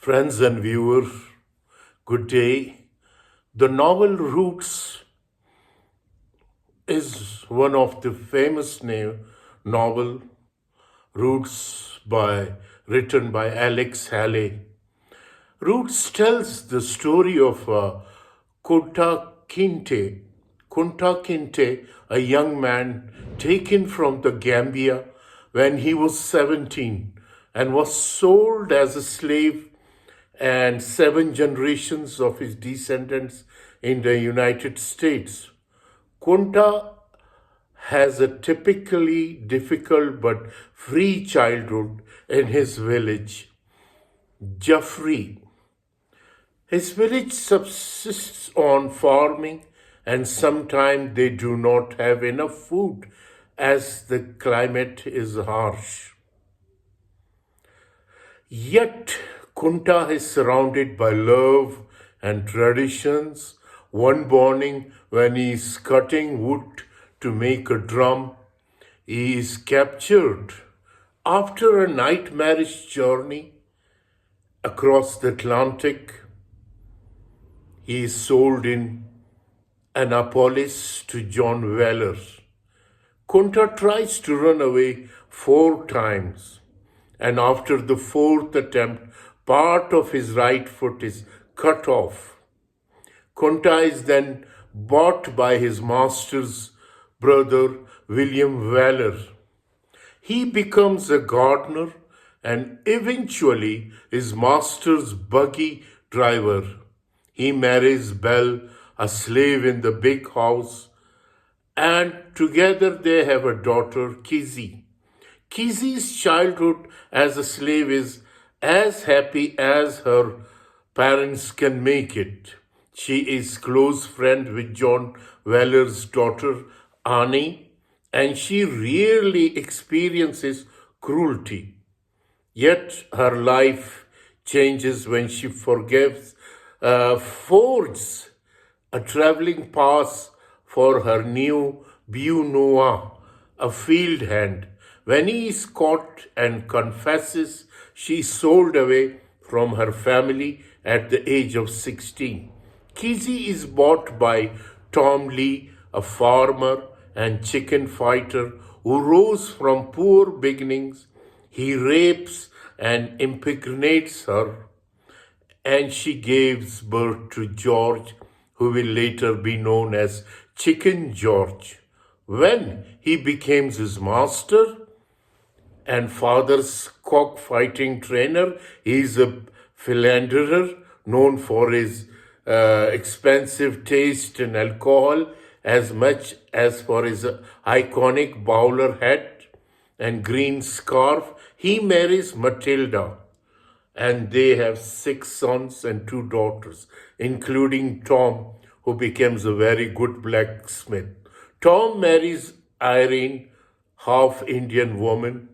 Friends and viewers, good day. The novel Roots is one of the famous novel Roots written by Alex Haley. Roots tells the story of Kunta Kinte, a young man taken from the Gambia when he was 17 and was sold as a slave, and 7 generations of his descendants in the United States. Kunta has a typically difficult but free childhood in his village, Jaffrey. His village subsists on farming, and sometimes they do not have enough food as the climate is harsh. Yet, Kunta is surrounded by love and traditions. One morning, when he is cutting wood to make a drum, he is captured. After a nightmarish journey across the Atlantic, he is sold in Annapolis to John Weller. Kunta tries to run away 4 times, and after the 4th attempt, part of his right foot is cut off. Kunta is then bought by his master's brother, William Weller. He becomes a gardener and eventually his master's buggy driver. He marries Belle, a slave in the big house, and together they have a daughter, Kizzy. Kizzy's childhood as a slave is as happy as her parents can make it. She is close friend with John Weller's daughter, Annie, and she rarely experiences cruelty. Yet her life changes when she forges a traveling pass for her new beau noir, a field hand. When he is caught and confesses, she is sold away from her family at the age of 16. Kizzy is bought by Tom Lee, a farmer and chicken fighter who rose from poor beginnings. He rapes and impregnates her, and she gives birth to George, who will later be known as Chicken George. When he becomes his master and father's cockfighting trainer, he is a philanderer known for his expensive taste in alcohol as much as for his iconic bowler hat and green scarf. He marries Matilda, and they have 6 sons and 2 daughters, including Tom, who becomes a very good blacksmith. Tom marries Irene, half Indian woman.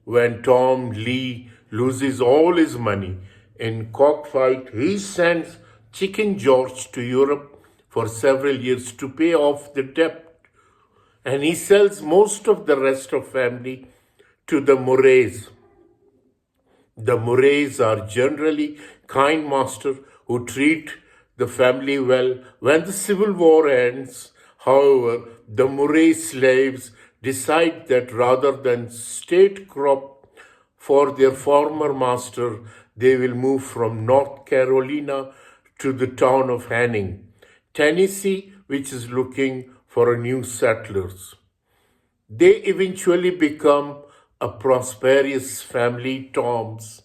When Tom Lee loses all his money in cockfight, he sends Chicken George to Europe for several years to pay off the debt, and he sells most of the rest of family to the Murrays. The Murrays are generally kind masters who treat the family well. When the Civil War ends, however, the Murray slaves decide that rather than state crop for their former master, they will move from North Carolina to the town of Hanning, Tennessee, which is looking for new settlers. They eventually become a prosperous family. Tom's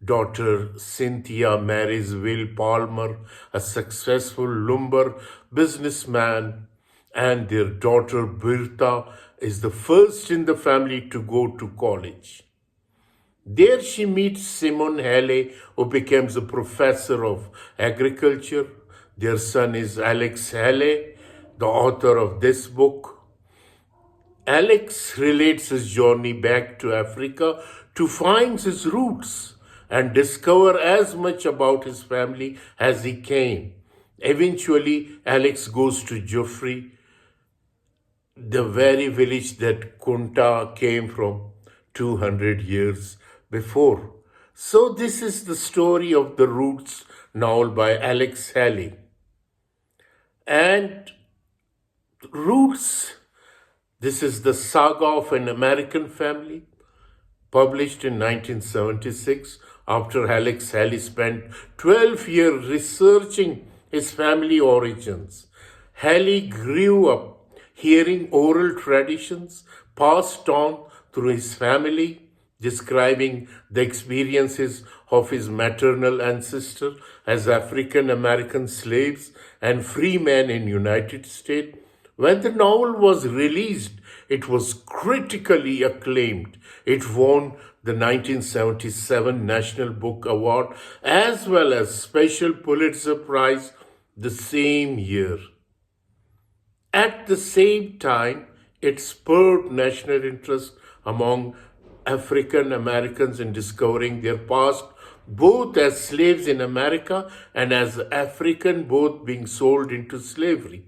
daughter Cynthia marries Will Palmer, a successful lumber businessman, and their daughter Bertha is the first in the family to go to college. There she meets Simon Haley, who becomes a professor of agriculture. Their son is Alex Haley, the author of this book. Alex relates his journey back to Africa to find his roots and discover as much about his family as he can. Eventually, Alex goes to Joffrey, the very village that Kunta came from 200 years before. So this is the story of the Roots novel by Alex Haley. And Roots, this is the saga of an American family, published in 1976 after Alex Haley spent 12 years researching his family origins. Haley grew up hearing oral traditions passed on through his family, describing the experiences of his maternal ancestor as African American slaves and free men in United States. When the novel was released, it was critically acclaimed. It won the 1977 National Book Award as well as Special Pulitzer Prize the same year. At the same time, it spurred national interest among African Americans in discovering their past, both as slaves in America and as African, both being sold into slavery.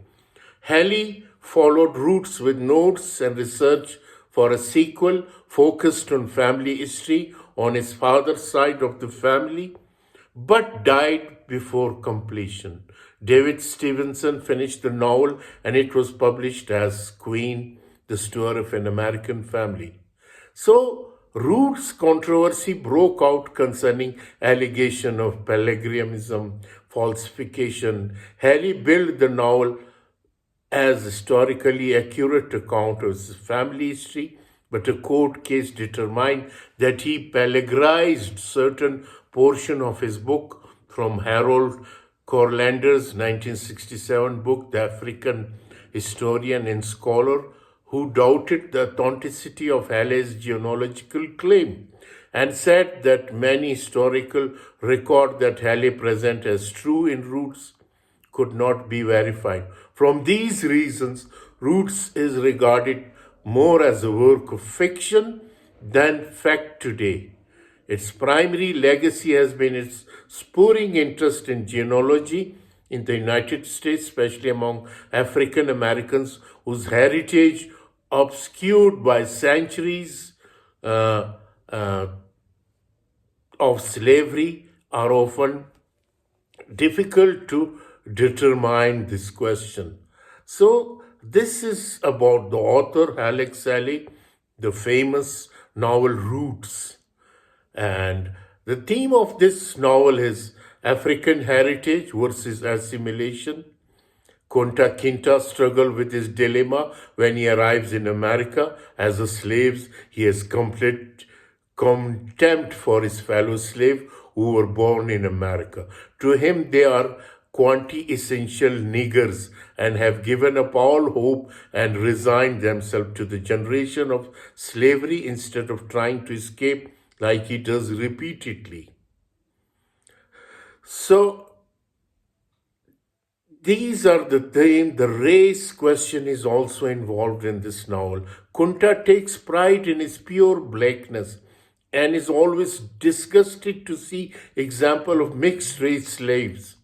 Haley followed Roots with notes and research for a sequel focused on family history on his father's side of the family, but died before completion. David Stevenson finished the novel and it was published as Queen, the Story of an American Family. So, Roots controversy broke out concerning allegation of plagiarism, falsification. Haley built the novel as historically accurate account of his family history, but a court case determined that he plagiarized certain portion of his book from Harold Corlander's 1967 book, The African Historian and Scholar, who doubted the authenticity of Haley's genealogical claim and said that many historical records that Haley present as true in Roots could not be verified. From these reasons, Roots is regarded more as a work of fiction than fact today. Its primary legacy has been its spurring interest in genealogy in the United States, especially among African Americans whose heritage, obscured by centuries of slavery, are often difficult to determine this question. So, this is about the author Alex Haley, the famous novel Roots. And the theme of this novel is African heritage versus assimilation. Kunta Kinte struggles with his dilemma when he arrives in America. As a slave, he has complete contempt for his fellow slaves who were born in America. To him, they are quanti-essential niggers and have given up all hope and resigned themselves to the generation of slavery instead of trying to escape like he does repeatedly. So, these are the theme. The race question is also involved in this novel. Kunta takes pride in his pure blackness and is always disgusted to see example of mixed race slaves,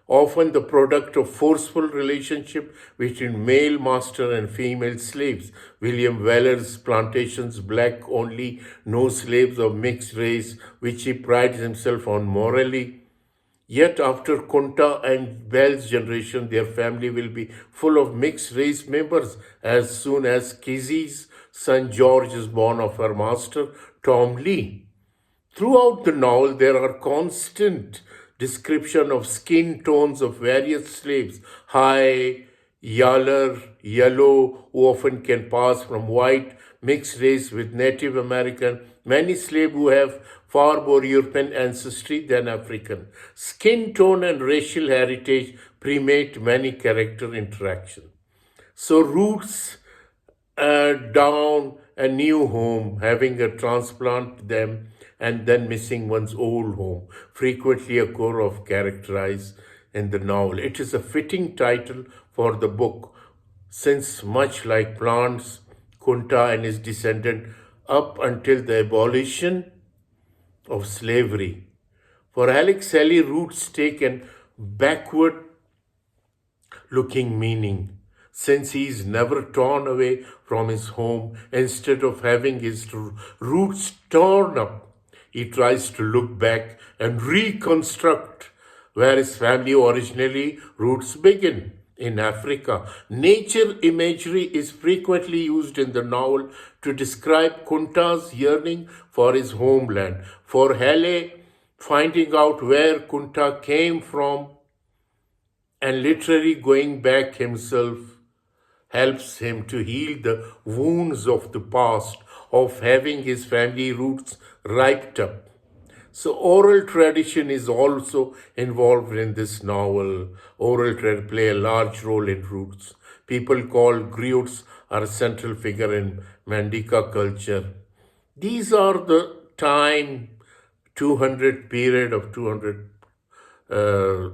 often the product of forceful relationship between male master and female slaves. William Weller's Plantations Black Only, No Slaves of Mixed Race, which he prides himself on morally. Yet after Kunta and Bell's generation, their family will be full of mixed race members as soon as Kizzy's son George is born of her master, Tom Lee. Throughout the novel, there are constant description of skin tones of various slaves, high, yaller, yellow, who often can pass from white, mixed race with Native American, many slaves who have far more European ancestry than African. Skin tone and racial heritage permeate many character interaction. So Roots down a new home, having a transplant them, and then missing one's old home, frequently occur of characterized in the novel. It is a fitting title for the book, since much like plants, Kunta and his descendant up until the abolition of slavery. For Alex Haley, Roots take an backward looking meaning, since he is never torn away from his home. Instead of having his roots torn up, He tries to look back and reconstruct where his family originally roots begin in Africa. Nature imagery is frequently used in the novel to describe Kunta's yearning for his homeland. For Hele, finding out where Kunta came from and literally going back himself helps him to heal the wounds of the past, of having his family roots ripped up. So, oral tradition is also involved in this novel. Oral play a large role in roots. People called griots are a central figure in Mandika culture. These are the time 200 period of 200 years.